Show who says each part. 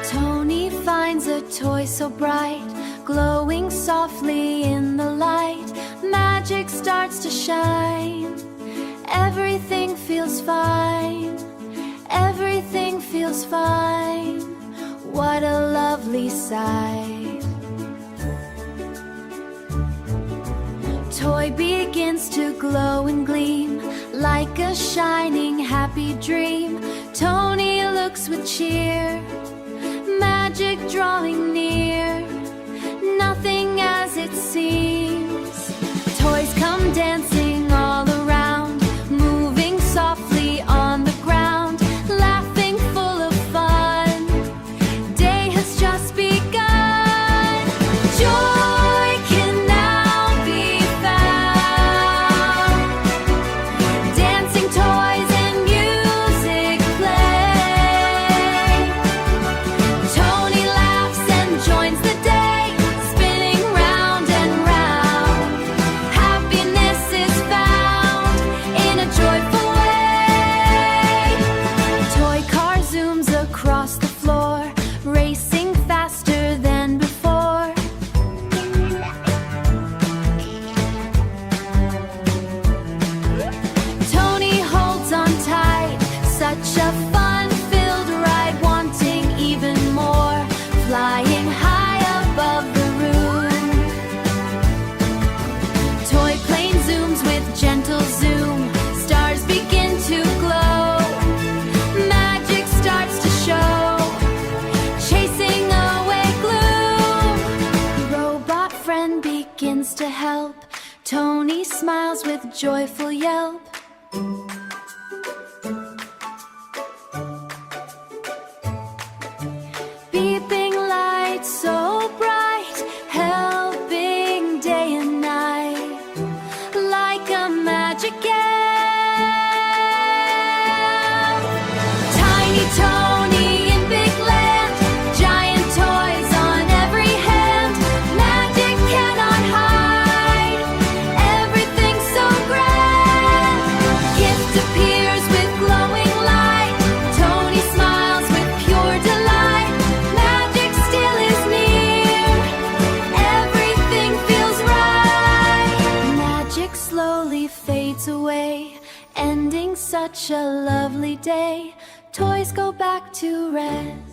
Speaker 1: Tony finds a toy so bright, glowing softly in the light. Magic starts to shine. Everything feels fine. Everything feels fine. What a lovely sight. Toy begins to glow and gleam like a shining happy dream. Tony looks with cheer, magic drawing near, nothing as it seems. Toys come dancing all around, moving softly on the ground, laughing full of fun. Day has just begun. Joy can now be found. Dancing toys and music play. Tony laughs and joins the day, spinning round and round. Happiness is found in a joyful way. Toy car zooms across the floor, racing faster than before. Tony holds on tight, such a fun-filled ride, wanting even more, flying high above the room. Toy plane zooms with gentle zoom, stars begin to glow. Magic starts to show, chasing away gloom. Robot friend begins to help. Tony smiles with joyful yelp. Beeping lights so bright, helping day and night, like a magic elf. Tiny Tony in big land, giant toys on every hand. Magic cannot hide, everything's so grand. Gift appears with glowing light. Tony smiles with pure delight. Magic still is near, everything feels right. Magic slowly fades away, ending such a lovely day. Toys go back to rest.